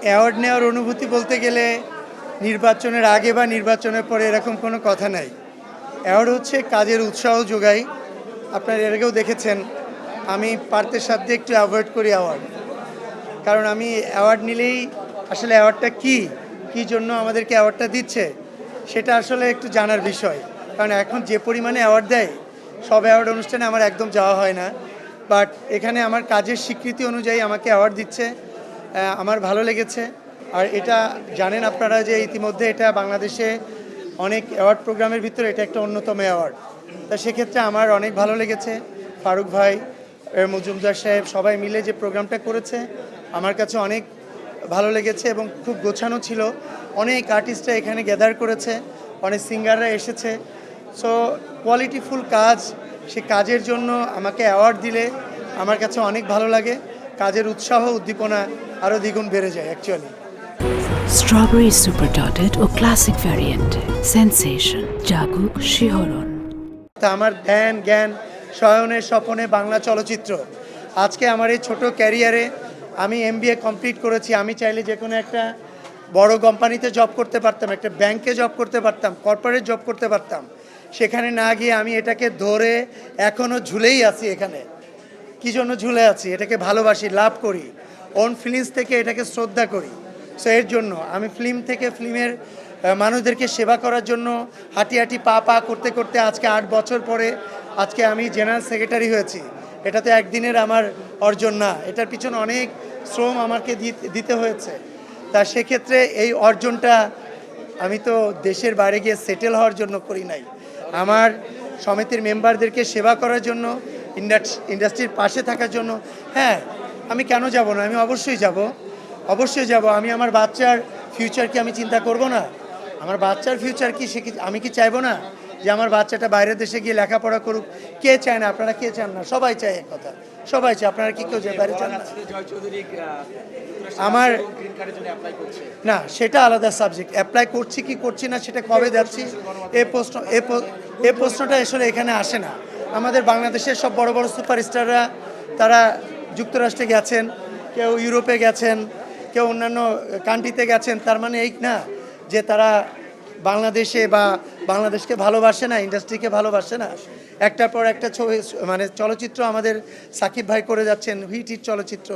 Award নেওয়ার অনুভূতি বলতে গেলে নির্বাচনের আগে বা নির্বাচনের পরে এরকম কোনো কথা নাই। অ্যাওয়ার্ড হচ্ছে কাজের উৎসাহ যোগায়। আপনারা এর আগেও দেখেছেন আমি পার্থের সাথে একটু অ্যাভয়েড করি অ্যাওয়ার্ড, কারণ আমি অ্যাওয়ার্ড নিলেই আসলে অ্যাওয়ার্ডটা কী জন্য আমাদেরকে অ্যাওয়ার্ডটা দিচ্ছে সেটা আসলে একটু জানার বিষয়। কারণ এখন যে পরিমাণে অ্যাওয়ার্ড দেয়, সব অ্যাওয়ার্ড অনুষ্ঠানে আমার একদম যাওয়া হয় না, বাট এখানে আমার কাজের স্বীকৃতি অনুযায়ী আমাকে অ্যাওয়ার্ড দিচ্ছে, আমার ভালো লেগেছে। আর এটা জানেন আপনারা যে ইতিমধ্যে এটা বাংলাদেশে অনেক অ্যাওয়ার্ড প্রোগ্রামের ভিতরে এটা একটা অন্যতম অ্যাওয়ার্ড। তা সেক্ষেত্রে আমার অনেক ভালো লেগেছে। ফারুক ভাই, মজুমদার সাহেব সবাই মিলে যে প্রোগ্রামটা করেছে আমার কাছে অনেক ভালো লেগেছে এবং খুব গোছানো ছিল। অনেক আর্টিস্টরা এখানে গ্যাদার করেছে, অনেক সিঙ্গাররা এসেছে। সো কোয়ালিটিফুল কাজ, সে কাজের জন্য আমাকে অ্যাওয়ার্ড দিলে আমার কাছে অনেক ভালো লাগে। কাজের উৎসাহ উদ্দীপনা আরও দ্বিগুণ বেড়ে যায় অ্যাকচুয়ালি। স্ট্রবেরি সুপার ডটেড ও ক্লাসিক ভ্যারিয়েন্টে সেন্সেশন জাগুক শিহরণ। তা আমার ধ্যান জ্ঞান শয়নের স্বপনে বাংলা চলচ্চিত্র। আজকে আমার এই ছোট ক্যারিয়ারে আমি MBA কমপ্লিট করেছি। আমি চাইলে যে কোনো একটা বড় কোম্পানিতে জব করতে পারতাম, একটা ব্যাংকে জব করতে পারতাম, কর্পোরেট জব করতে পারতাম। সেখানে না গিয়ে আমি এটাকে ধরে এখনও ঝুলেই আছি এখানে। কী জন্য ঝুলে আছি? এটাকে ভালোবাসি, লাভ করি, ওন ফিলিংস থেকে এটাকে শ্রদ্ধা করি। সো এর জন্য আমি ফিল্ম থেকে ফিল্মের মানুষদেরকে সেবা করার জন্য হাঁটি হাঁটি পা করতে করতে আজকে 8 বছর পরে আজকে আমি জেনারেল সেক্রেটারি হয়েছি। এটা তো একদিনের আমার অর্জন না, এটার পিছনে অনেক শ্রম আমাকে দিতে হয়েছে। তা সেক্ষেত্রে এই অর্জনটা আমি তো দেশের বাইরে গিয়ে সেটেল হওয়ার জন্য করি নাই, আমার সমিতির মেম্বারদেরকে সেবা করার জন্য, ইন্ডাস্ট্রির পাশে থাকার জন্য। হ্যাঁ, আমি কেন যাব না? আমি অবশ্যই যাব। আমি আমার বাচ্চার ফিউচার কি আমি চিন্তা করব না? আমার বাচ্চার ফিউচার কি আমি কি চাইবো না যে আমার বাচ্চাটা বাইরের দেশে গিয়ে লেখাপড়া করুক? কে চায় না? আপনারা কে চান না? সবাই চায়, এক কথা সবাই চায়। আপনারা কি কেউ বাইরে চান না? আমার না, সেটা আলাদা সাবজেক্ট। অ্যাপ্লাই করছি কি করছি না সেটা কবে যাচ্ছি এই প্রশ্নটা আসলে এখানে আসে না। আমাদের বাংলাদেশের সব বড় বড় সুপারস্টাররা তারা যুক্তরাষ্ট্রে গেছেন, কেউ ইউরোপে গেছেন, কেউ অন্যান্য কান্ট্রিতে গেছেন। তার মানে এই না যে তারা বাংলাদেশে বা বাংলাদেশকে ভালোবাসে না, ইন্ডাস্ট্রিকে ভালোবাসে না। একটার পর একটা ছবি মানে চলচ্চিত্র আমাদের সাকিব ভাই করে যাচ্ছেন, হিট চলচ্চিত্র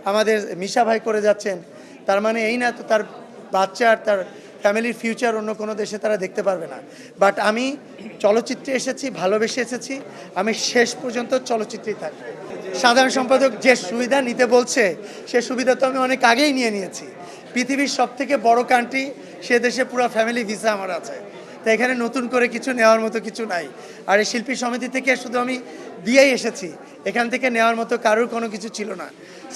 আমাদের মিশা ভাই করে যাচ্ছেন। তার মানে এই না তো তার বাচ্চার, তার ফ্যামিলির ফিউচার অন্য কোনো দেশে তারা দেখতে পারবে না। বাট আমি চলচ্চিত্রে এসেছি, ভালোবেসে এসেছি, আমি শেষ পর্যন্ত চলচ্চিত্রেই থাকবো। সাধারণ সম্পাদক যে সুবিধা নিতে বলছে সে সুবিধা তো আমি অনেক আগেই নিয়েছি। পৃথিবীর সবথেকে বড় কান্ট্রি, সে দেশে পুরো ফ্যামিলি ভিসা আমার আছে। তো এখানে নতুন করে কিছু নেওয়ার মতো কিছু নাই। আর এই শিল্পী সমিতি থেকে শুধু আমি দিয়েই এসেছি, এখান থেকে নেওয়ার মতো কারোর কোনো কিছু ছিল না।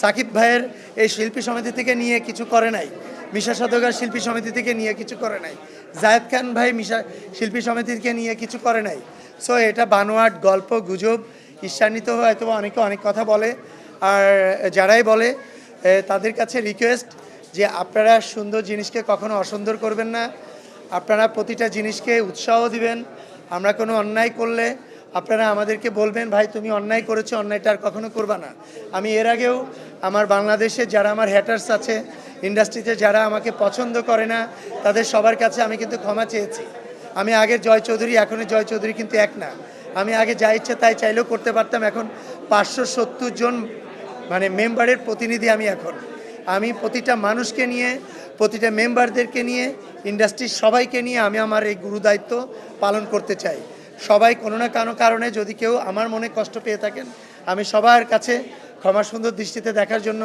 সাকিব ভাইয়ের এই শিল্পী সমিতি থেকে নিয়ে কিছু করে নাই, মিশা সওদাগর শিল্পী সমিতি থেকে নিয়ে কিছু করে নাই, জায়েদ খান ভাই মিশা শিল্পী সমিতি থেকে নিয়ে কিছু করে নাই। সো এটা বানোয়াট গল্প, গুজব, ঈর্ষান্বিত হয়তো অনেকে অনেক কথা বলে। আর যারাই বলে তাদের কাছে রিকোয়েস্ট যে আপনারা সুন্দর জিনিসকে কখনো অসুন্দর করবেন না, আপনারা প্রতিটা জিনিসকে উৎসাহ দিবেন। আমরা কোনো অন্যায় করলে আপনারা আমাদেরকে বলবেন, ভাই তুমি অন্যায় করেছো, অন্যায়টা আর কখনো করবা না। আমি এর আগেও আমার বাংলাদেশে যারা আমার হ্যাটার্স আছে, ইন্ডাস্ট্রিতে যারা আমাকে পছন্দ করে না, তাদের সবার কাছে আমি কিন্তু ক্ষমা চেয়েছি। আমি আগের জয় চৌধুরী, এখনের জয় চৌধুরী কিন্তু এক না। আমি আগে যা ইচ্ছে তাই চাইলেও করতে পারতাম, এখন 570 জন মানে মেম্বারের প্রতিনিধি আমি প্রতিটা মানুষকে নিয়ে, প্রতিটা মেম্বারদেরকে নিয়ে, ইন্ডাস্ট্রির সবাইকে নিয়ে আমি আমার এই গুরুদায়িত্ব পালন করতে চাই। সবাই কোনো না কোনো কারণে যদি কেউ আমার মনে কষ্ট পেয়ে থাকেন, আমি সবার কাছে ক্ষমা সুন্দর দৃষ্টিতে দেখার জন্য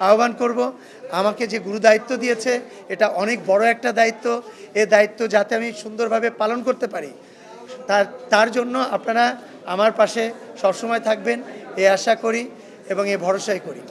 আহ্বান করব। আমাকে যে গুরুদায়িত্ব দিয়েছে এটা অনেক বড় একটা দায়িত্ব। এ দায়িত্ব যাতে আমি সুন্দরভাবে পালন করতে পারি, তার জন্য আপনারা আমার পাশে সবসময় থাকবেন, এই আশা করি এবং এই ভরসাই করি।